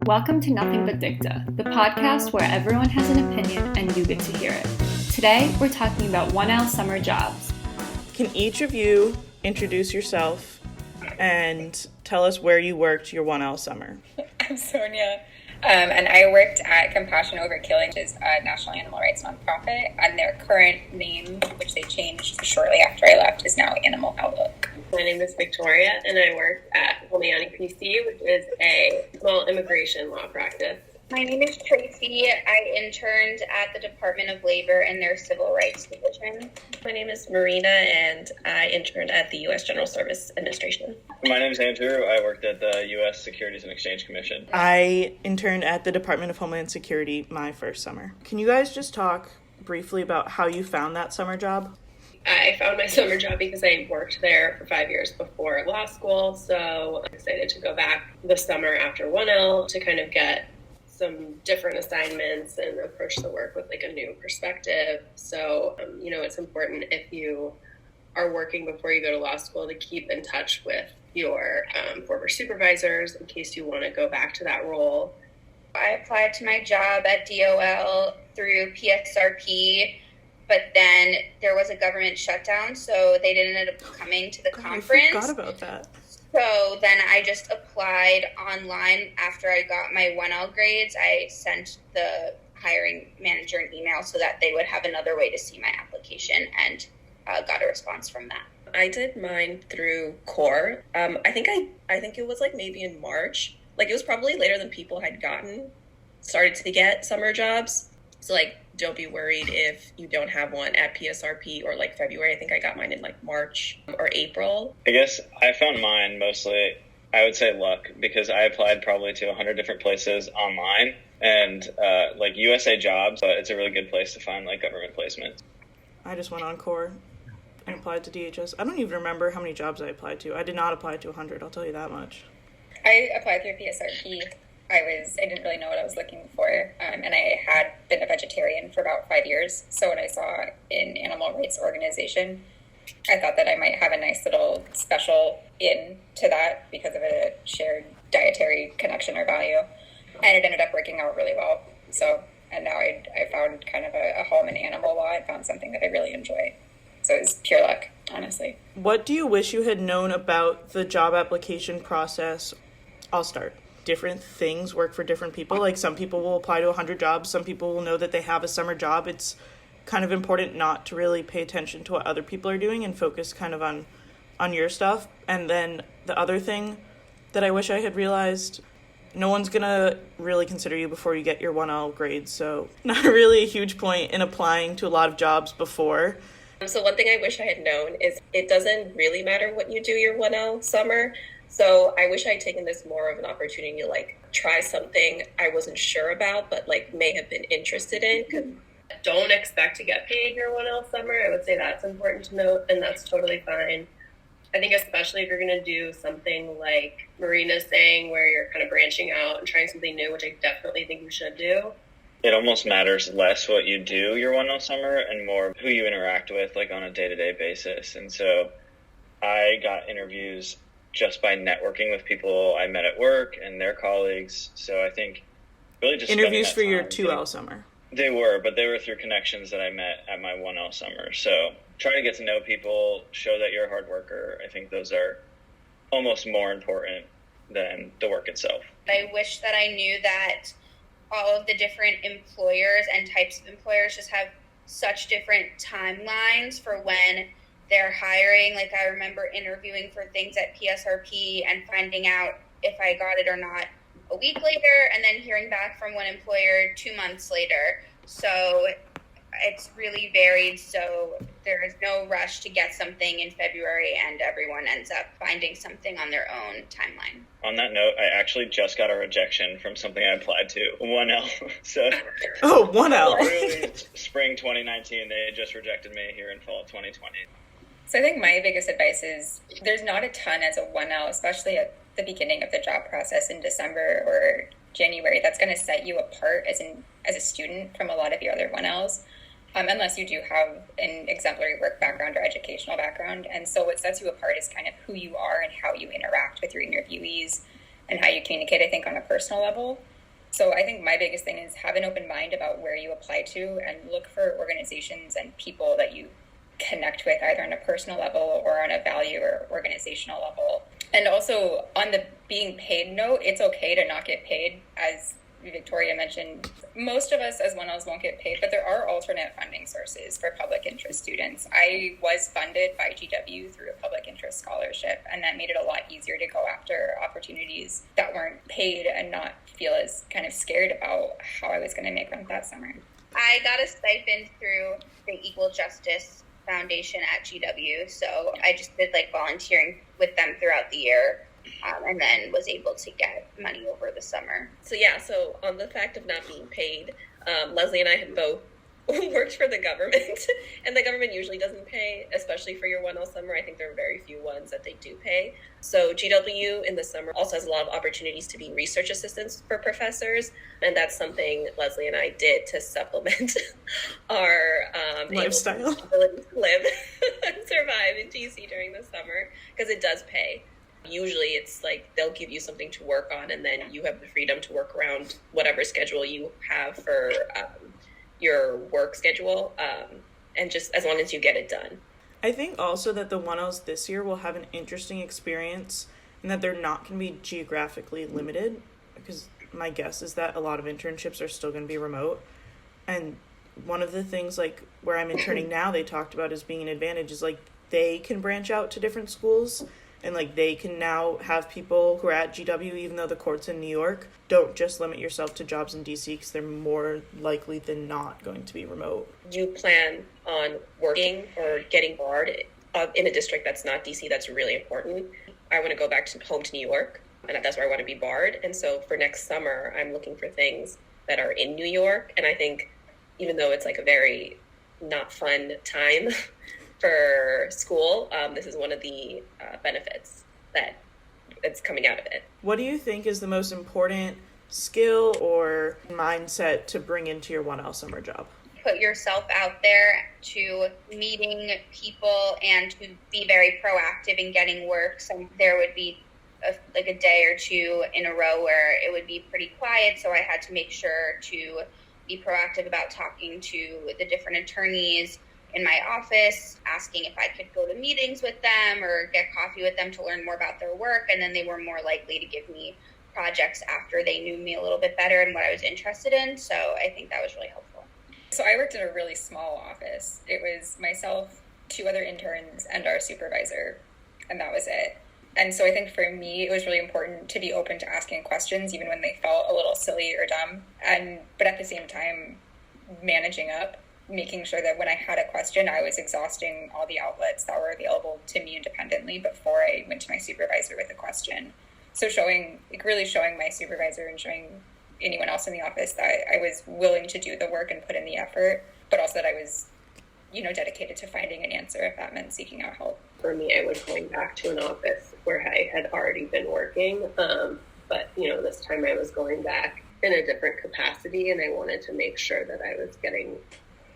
Welcome to Nothing But Dicta, the podcast where everyone has an opinion and you get to hear it. Today, we're talking about 1L summer jobs. Can each of you introduce yourself and tell us where you worked your 1L summer? I'm Sonia, and I worked at Compassion Over Killing, which is a national animal rights nonprofit, and their current name, which they changed shortly after I left, is now Animal Outlook. My name is Victoria, and I work at Homeani PC, which is a small immigration law practice. My name is Tracy. I interned at the Department of Labor in their Civil Rights Division. My name is Mareena, and I interned at the U.S. General Service Administration. My name is Andrew. I worked at the U.S. Securities and Exchange Commission. I interned at the Department of Homeland Security my first summer. Can you guys just talk briefly about how you found that summer job? I found my summer job because I worked there for 5 years before law school, so I'm excited to go back this summer after 1L to kind of get some different assignments and approach the work with like a new perspective. So, it's important if you are working before you go to law school to keep in touch with your former supervisors in case you want to go back to that role. I applied to my job at DOL through PSRP, but then there was a government shutdown, so they didn't end up coming to the conference. I forgot about that. So then I just applied online after I got my 1L grades. I sent the hiring manager an email so that they would have another way to see my application, and got a response from that. I did mine through CORE. I think it was like maybe in March. Like it was probably later than people had started to get summer jobs. So like, don't be worried if you don't have one at PSRP or like February. I think I got mine in like March or April. I guess I found mine mostly, I would say luck, because I applied probably to 100 different places online and like USA Jobs, but it's a really good place to find like government placements. I just went on CORE and applied to DHS. I don't even remember how many jobs I applied to. I did not apply to 100, I'll tell you that much. I applied through PSRP. I didn't really know what I was looking for, and I had been a vegetarian for about 5 years. So when I saw an animal rights organization, I thought that I might have a nice little special in to that because of a shared dietary connection or value, and it ended up working out really well. And now I found kind of a home in animal law. I found something that I really enjoy. So it was pure luck, honestly. What do you wish you had known about the job application process? I'll start. Different things work for different people. Like some people will apply to 100 jobs. Some people will know that they have a summer job. It's kind of important not to really pay attention to what other people are doing and focus kind of on your stuff. And then the other thing that I wish I had realized, no one's going to really consider you before you get your 1L grades. So not really a huge point in applying to a lot of jobs before. So one thing I wish I had known is it doesn't really matter what you do your 1L summer. So I wish I had taken this more of an opportunity to like try something I wasn't sure about, but like may have been interested in. 'Cause don't expect to get paid your 1L summer. I would say that's important to note, and that's totally fine. I think especially if you're going to do something like Mareena's saying, where you're kind of branching out and trying something new, which I definitely think you should do. It almost matters less what you do your 1L summer and more who you interact with like on a day-to-day basis. And so I got interviews just by networking with people I met at work and their colleagues. So I think really just interviews for your 2L summer. They were through connections that I met at my 1L summer. So try to get to know people, show that you're a hard worker. I think those are almost more important than the work itself. I wish that I knew that all of the different employers and types of employers just have such different timelines for when they're hiring. Like I remember interviewing for things at PSRP and finding out if I got it or not a week later, and then hearing back from one employer 2 months later. So it's really varied. So there is no rush to get something in February, and everyone ends up finding something on their own timeline. On that note, I actually just got a rejection from something I applied to, 1L. So, 1L. Early spring 2019, they just rejected me here in fall 2020. So I think my biggest advice is there's not a ton as a 1L, especially at the beginning of the job process in December or January, that's going to set you apart as a student from a lot of your other 1Ls, unless you do have an exemplary work background or educational background. And so what sets you apart is kind of who you are and how you interact with your interviewees and how you communicate, I think, on a personal level. So I think my biggest thing is have an open mind about where you apply to and look for organizations and people that you connect with either on a personal level or on a value or organizational level. And also on the being paid note, it's okay to not get paid. As Victoria mentioned, most of us as 1Ls won't get paid, but there are alternate funding sources for public interest students. I was funded by GW through a public interest scholarship, and that made it a lot easier to go after opportunities that weren't paid and not feel as kind of scared about how I was going to make rent that summer. I got a stipend through the Equal Justice Foundation at GW, so I just did like volunteering with them throughout the year. And then was able to get money over the summer. So on the fact of not being paid, Leslie and I had both worked for the government, and the government usually doesn't pay, especially for your 1L summer. I think there are very few ones that they do pay. So GW in the summer also has a lot of opportunities to be research assistants for professors, and that's something Leslie and I did to supplement our lifestyle ability to live and survive in DC during the summer, because it does pay. Usually it's like they'll give you something to work on, and then you have the freedom to work around whatever schedule you have for your work schedule, and just as long as you get it done. I think also that the 1Ls this year will have an interesting experience and that they're not going to be geographically limited, because my guess is that a lot of internships are still going to be remote. And one of the things like where I'm interning now, they talked about as being an advantage is like they can branch out to different schools. And, like, they can now have people who are at GW, even though the court's in New York, don't just limit yourself to jobs in D.C. because they're more likely than not going to be remote. You plan on working or getting barred in a district that's not D.C. That's really important. I want to go back home to New York, and that's where I want to be barred. And so for next summer, I'm looking for things that are in New York. And I think even though it's, like, a very not fun time for school, this is one of the benefits that's coming out of it. What do you think is the most important skill or mindset to bring into your 1L summer job? Put yourself out there to meeting people and to be very proactive in getting work. So there would be a day or two in a row where it would be pretty quiet, so I had to make sure to be proactive about talking to the different attorneys in my office, asking if I could go to meetings with them or get coffee with them to learn more about their work. And then they were more likely to give me projects after they knew me a little bit better and what I was interested in. So I think that was really helpful. So I worked in a really small office. It was myself, 2 other interns, and our supervisor, and that was it. And so I think for me, it was really important to be open to asking questions, even when they felt a little silly or dumb. But at the same time, managing up, making sure that when I had a question, I was exhausting all the outlets that were available to me independently before I went to my supervisor with a question. So really showing my supervisor and showing anyone else in the office that I was willing to do the work and put in the effort, but also that I was, dedicated to finding an answer if that meant seeking out help. For me, I was going back to an office where I had already been working, but this time I was going back in a different capacity, and I wanted to make sure that I was getting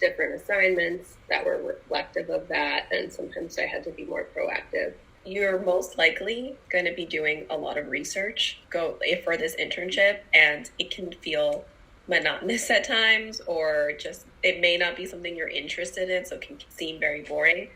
different assignments that were reflective of that, and sometimes I had to be more proactive. You're most likely going to be doing a lot of research for this internship, and it can feel monotonous at times, or just it may not be something you're interested in, so it can seem very boring,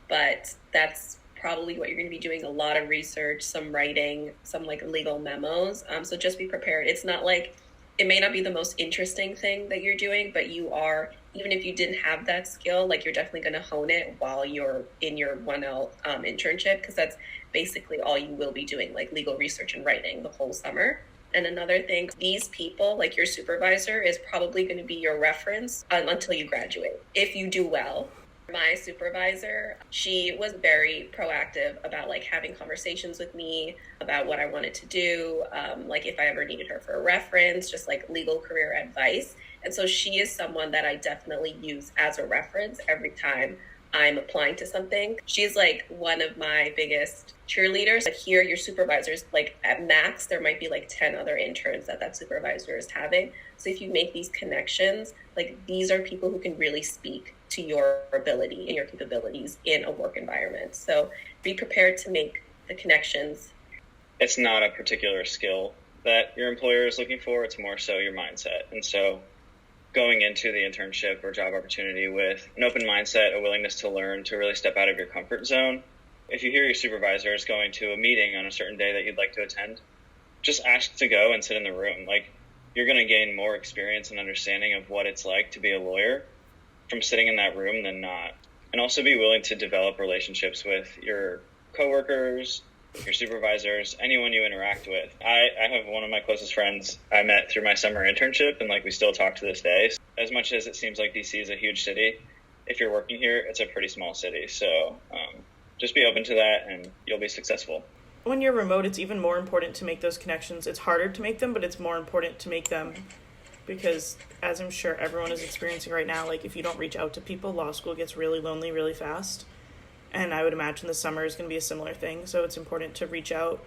but that's probably what you're going to be doing: a lot of research, some writing, some like legal memos. So just be prepared. It's not like, it may not be the most interesting thing that you're doing, but you are, even if you didn't have that skill, like you're definitely going to hone it while you're in your 1L internship, because that's basically all you will be doing, like legal research and writing the whole summer. And another thing, these people, like your supervisor, is probably going to be your reference until you graduate, if you do well. My supervisor, she was very proactive about like having conversations with me about what I wanted to do, like if I ever needed her for a reference, just like legal career advice. And so she is someone that I definitely use as a reference every time I'm applying to something. She's like one of my biggest cheerleaders. Like here, your supervisors, like at max, there might be like 10 other interns that supervisor is having. So if you make these connections, like these are people who can really speak to your ability and your capabilities in a work environment. So be prepared to make the connections. It's not a particular skill that your employer is looking for. It's more so your mindset. And so going into the internship or job opportunity with an open mindset, a willingness to learn, to really step out of your comfort zone. If you hear your supervisor is going to a meeting on a certain day that you'd like to attend, just ask to go and sit in the room. Like, you're going to gain more experience and understanding of what it's like to be a lawyer from sitting in that room than not. And also be willing to develop relationships with your coworkers, your supervisors, anyone you interact with. I have one of my closest friends I met through my summer internship, and like we still talk to this day. As much as it seems like DC is a huge city, if you're working here, it's a pretty small city. So just be open to that and you'll be successful. When you're remote, it's even more important to make those connections. It's harder to make them, but it's more important to make them because, as I'm sure everyone is experiencing right now, like if you don't reach out to people, law school gets really lonely really fast. And I would imagine the summer is going to be a similar thing. So it's important to reach out.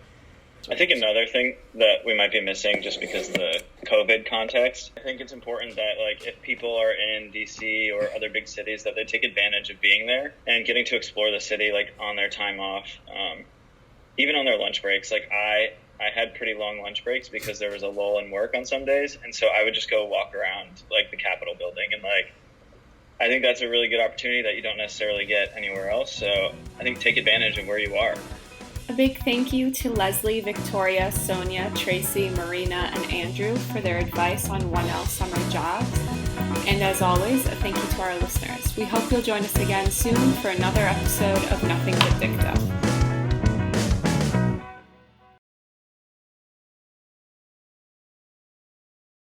I think another thing that we might be missing just because of the COVID context, I think it's important that like if people are in DC or other big cities that they take advantage of being there and getting to explore the city like on their time off, even on their lunch breaks. Like I had pretty long lunch breaks because there was a lull in work on some days. And so I would just go walk around like the Capitol building and like, I think that's a really good opportunity that you don't necessarily get anywhere else. So I think take advantage of where you are. A big thank you to Leslie, Victoria, Sonia, Tracy, Mareena, and Andrew for their advice on 1L summer jobs. And as always, a thank you to our listeners. We hope you'll join us again soon for another episode of Nothing But Dicta.